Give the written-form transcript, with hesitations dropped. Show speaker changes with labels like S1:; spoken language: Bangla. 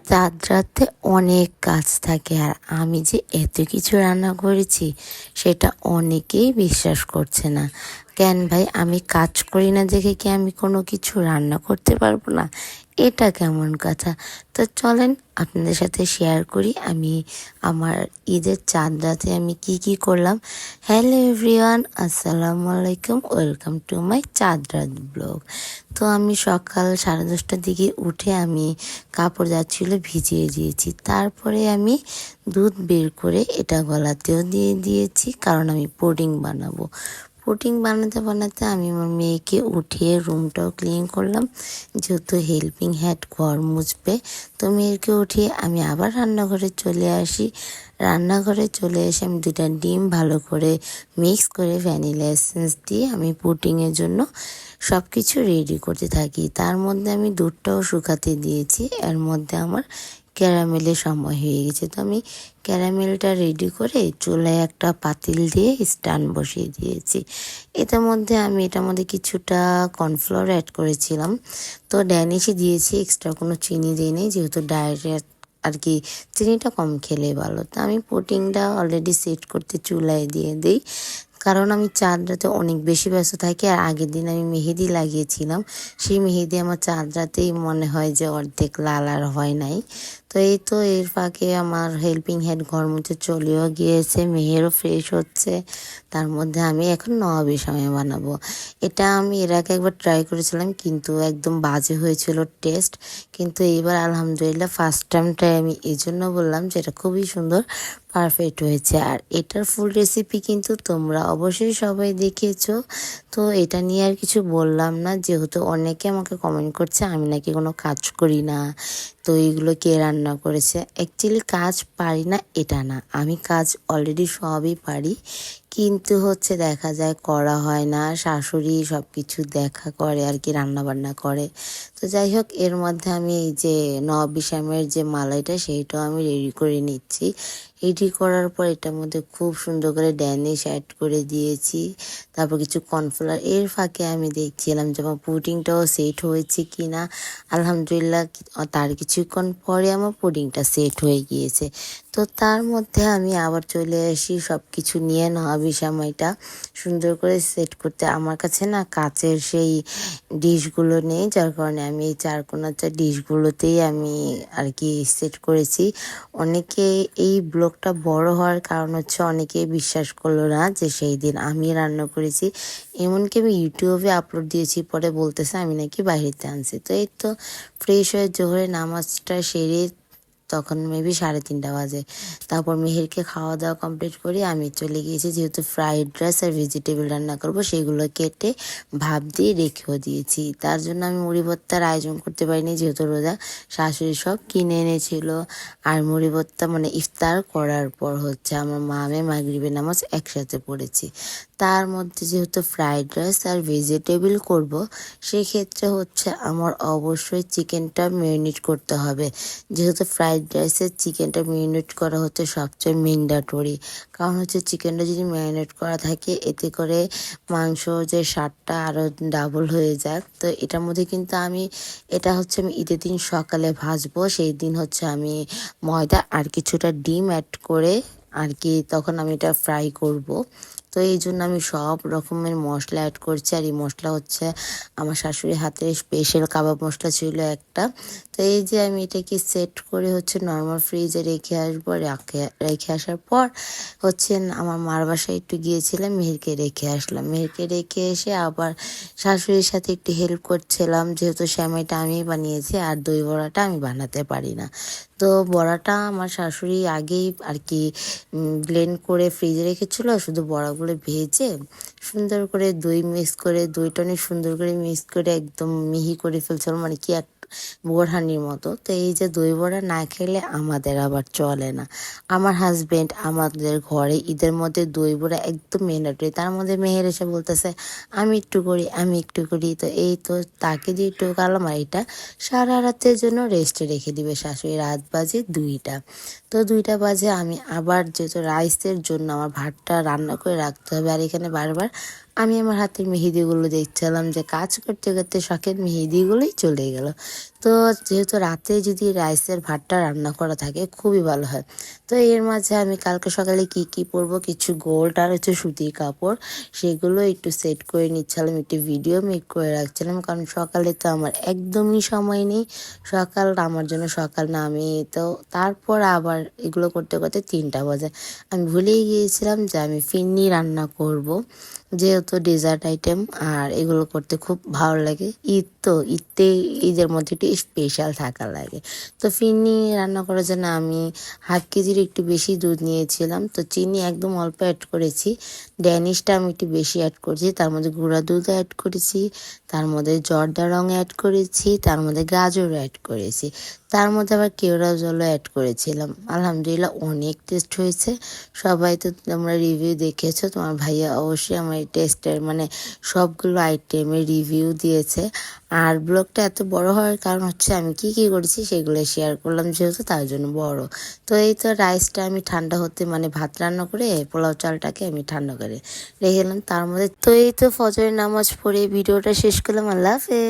S1: চাঁদ রাতে অনেক কাজ থাকে, আর আমি যে এত কিছু রান্না করেছি সেটা অনেকেই বিশ্বাস করছে না। কেন ভাই, আমি কাজ করি না দেখে কি আমি কোনো কিছু রান্না করতে পারবো না? এটা কেমন কথা? তো চলেন আপনাদের সাথে শেয়ার করি আমি আমার ঈদের চাঁদ রাতে আমি কি কি করলাম। হ্যালো এভরিওয়ান, আসসালামু আলাইকুম, ওয়েলকাম টু মাই চাঁদ রাত ব্লগ। তো আমি সকাল 10:30টার দিকে উঠে আমি কাপড় যাচ্ছিল ভিজিয়ে দিয়েছি, তারপরে আমি দুধ বের করে এটা গলাতেও দিয়ে দিয়েছি, কারণ আমি পুডিং বানাবো। পুডিং বানাতে বানাতে আমি আমার মেয়েকে উঠিয়ে রুমটাও ক্লিন করলাম, যেহেতু হেল্পিং হ্যান্ড ঘর মুছবে। তো মেয়েকে উঠিয়ে আমি আবার রান্নাঘরে চলে আসি। রান্নাঘরে চলে এসে আমি 2টা ডিম ভালো করে মিক্স করে ভ্যানিলা এসেন্স দিয়ে আমি পুডিংয়ের জন্য সব কিছু রেডি করতে থাকি। তার মধ্যে আমি দুধটাও শুকাতে দিয়েছি, এর মধ্যে আমার ক্যারামেলের সময় হয়ে গেছে। তো আমি ক্যারামেলটা রেডি করে চুলায় একটা পাতিল দিয়ে স্ট্যান্ড বসিয়ে দিয়েছি। এটার মধ্যে কিছুটা কর্নফ্লাওয়ার অ্যাড করেছিলাম, তো ড্যানিশই দিয়েছি, এক্সট্রা কোনো চিনি দিইনি, যেহেতু ডায়েট আর কি চিনিটা কম খেলে ভালো। তো আমি পুডিংটা অলরেডি সেট করতে চুলায় দিয়ে দিই, কারণ আমি চাঁদ রাতে অনেক বেশি ব্যস্ত থাকি। আর আগের দিন আমি মেহেদি লাগিয়েছিলাম, সেই মেহেদি আমার চাঁদ রাতেই মনে হয় যে অর্ধেক লাল আর হয় নাই। তো এই তো এর ফাঁকে আমার হেল্পিং হ্যান্ড ঘর মুছে চলেও গিয়েছে, মেহেরও ফ্রেশ হচ্ছে। তার মধ্যে আমি এখন নবাবী সময় বানাবো। এটা আমি এর আগে একবার ট্রাই করেছিলাম, কিন্তু একদম বাজে হয়েছিল টেস্ট। কিন্তু এইবার আলহামদুলিল্লাহ ফার্স্ট টাইম ট্রাই, আমি এই জন্য বললাম যে এটা খুবই সুন্দর পারফেক্ট হয়েছে। আর এটার ফুল রেসিপি কিন্তু তোমরা অবশ্যই সবাই দেখেছো, তো এটা নিয়ে আর কিছু বললাম না। যেহেতু অনেকে আমাকে কমেন্ট করছে আমি নাকি কোনো কাজ করি না, তো এইগুলো কে রান্না করেছে। অ্যাকচুয়ালি কাজ পারি না এটা না, আমি কাজ অলরেডি সবই পারি, কিন্তু হচ্ছে দেখা যায় করা হয় না। শাশুড়ি সব কিছু দেখা করে আর কি, রান্না বান্না করে। তো যাই হোক, এর মধ্যে আমি এই যে নবাবী শ্যামের যে মালাইটা সেইটাও আমি রেডি করে নিচ্ছি। রেডি করার পর এটার মধ্যে খুব সুন্দর করে ড্যানিশ অ্যাড করে দিয়েছি, তারপর কিছু কর্নফ্লাওয়ার। এর ফাঁকে আমি দেখছিলাম যে আমার পুডিংটাও সেট হয়েছে কি না। আলহামদুলিল্লাহ তার কিছুক্ষণ পরে আমার পুডিংটা সেট হয়ে গিয়েছে। তো তার মধ্যে আমি আবার চলে আসি সব কিছু নিয়ে নবাবী সময়টা সুন্দর করে সেট করতে। আমার কাছে না কাচের সেই ডিশগুলো নেই, যার কারণে আমি এই চারকোনার ডিশগুলোতেই আমি আর কি সেট করেছি। অনেকে এই ব্লগটা বড় হওয়ার কারণ হচ্ছে অনেকে বিশ্বাস করলো না যে সেই দিন আমি রান্না করেছি। এমনকি আমি ইউটিউবে আপলোড দিয়েছি, পরে বলতেছে আমি নাকি বাইরেতে আনছি। তো এই তো ফ্রেশ হয়ে জোহরের নামাজটা সেরে তখন মেবি 3:30 বাজে। তারপর মেহেরকে খাওয়া দাওয়া কমপ্লিট করে আমি চলে গিয়েছি, যেহেতু ফ্রাইড রাইস আর ভেজিটেবল রান্না করব, সেগুলো কেটে ভাপ দিয়ে রেখেও দিয়েছি। তার জন্য আমি মুড়ি ভর্তার আয়োজন করতে পারিনি, যেহেতু রোজা। শাশুড়ি সব কিনে এনেছিল। আর মুড়ি ভর্তা মানে ইফতার করার পর হচ্ছে আমার আমি মাগরিবের নামাজ একসাথে পড়েছি। তার মধ্যে যেহেতু ফ্রাইড রাইস আর ভেজিটেবল করব, সেক্ষেত্রে হচ্ছে আমার অবশ্যই চিকেনটা ম্যারিনেট করতে হবে। যেহেতু ফ্রাইড রাইসের চিকেনটা ম্যারিনেট করা হচ্ছে সবচেয়ে ম্যান্ডেটরি, কারণ হচ্ছে চিকেনটা যদি ম্যারিনেট করা থাকে এতে করে মাংস যে স্বাদটা আরও ডাবল হয়ে যায়। তো এটার মধ্যে কিন্তু এটা হচ্ছে আমি ঈদের দিন সকালে ভাজবো, সেই দিন হচ্ছে আমি ময়দা আর কিছুটা ডিম অ্যাড করে আর কি তখন আমি এটা ফ্রাই করব। তো এই জন্য আমি সব রকমের মশলা অ্যাড করছি। আর এই মশলা হচ্ছে আমার শাশুড়ির হাতের স্পেশাল কাবাব মশলা ছিল একটা। তো এই যে আমি এটাকে সেট করে হচ্ছে নর্মাল ফ্রিজে রেখে আসবো। রেখে আসার পর হচ্ছে আমার মার বাসায় একটু গিয়েছিলাম, মেহেরকে রেখে আসলাম। মেহেরকে রেখে এসে আবার শাশুড়ির সাথে একটু হেল্প করছিলাম, যেহেতু সেমাইটা আমি বানিয়েছি আর দই বড়াটা আমি বানাতে পারি না। তো বড়াটা আমার শাশুড়ি আগেই আর কি ব্লেন্ড করে ফ্রিজে রেখেছিল, শুধু বড়াগুলো ভেজে সুন্দর করে দই মিক্স করে, দইটা অনেক সুন্দর করে মিক্স করে একদম মিহি করে ফেলছিল, মানে কি এক বোরহানির মতো। তো এই যে দই বড়া না খেলে আমাদের আবার চলে না। আমার হাজবেন্ড আমাদের ঘরে ঈদের মধ্যে দই বড়া একদম ম্যান্ডেটরি। তার মধ্যে মেহের এসে বলতেছে আমি একটু করি, আমি একটু করি। তো এই তো তাকে দিয়ে একটু কালাম, আর এটা সারা রাতের জন্য রেস্টে রেখে দিবে শাশুড়ি। রাত বাজে 2টা। তো 2টা বাজে আমি আবার, যেহেতু রাইসের জন্য আমার ভাতটা রান্না করে রাখতে হবে, আর এখানে বারবার আমি আমার হাতের মেহেদিগুলো দেখছিলাম, যে কাজ করতে করতে শখের মেহেদিগুলোই চলে গেল। তো যেহেতু রাতে যদি রাইসের ভাতটা রান্না করা থাকে খুবই ভালো হয়। তো এর মাঝে আমি কালকে সকালে কি কি পরবো, কিছু গোল্ড আর হচ্ছে সুতির কাপড়, সেগুলো একটু সেট করে নিচ্ছিলাম, একটু ভিডিও মেক করে রাখছিলাম, কারণ সকালে তো আমার একদমই সময় নেই। সকাল আমার জন্য সকাল না, আমি তো তারপর আবার এগুলো করতে করতে 3টা বাজে। আমি ভুলেই গিয়েছিলাম যে আমি ফিরনি রান্না করব, যেহেতু ডেজার্ট আইটেম আর এগুলো করতে খুব ভালো লাগে। ঈদ তো ঈদে, ঈদের মধ্যে একটু স্পেশাল থাকা লাগে। তো ফিরনি রান্না করার জন্য আমি 1/2 কেজির একটু বেশি দুধ নিয়েছিলাম। তো চিনি একদম অল্প অ্যাড করেছি, ড্যানিশটা আমি একটু বেশি অ্যাড করেছি, তার মধ্যে গুঁড়া দুধ অ্যাড করেছি, তার মধ্যে জর্দা রং অ্যাড করেছি, তার মধ্যে গাজর অ্যাড করেছি, তার মধ্যে আবার কেওড়া জলও অ্যাড করেছিলাম। আলহামদুলিল্লাহ অনেক টেস্ট হয়েছে। সবাই তো তোমরা রিভিউ দেখেছো, তোমার ভাইয়া অবশ্যই আমার এই টেস্টের মানে সবগুলো আইটেমের রিভিউ দিয়েছে। আর ব্লগটা এত বড় হওয়ার কারণ হচ্ছে আমি কি কি করেছি সেগুলো শেয়ার করলাম, যেহেতু তার জন্য বড়। তো এই তো রাইসটা আমি ঠান্ডা হতে মানে ভাত রান্না করে পোলাও চালটাকে আমি ঠান্ডা করে রেখে গেলাম। তার মধ্যে তো এই তো ফজরের নামাজ পড়ে ভিডিওটা শেষ করলাম। আল্লাহ হাফেজ।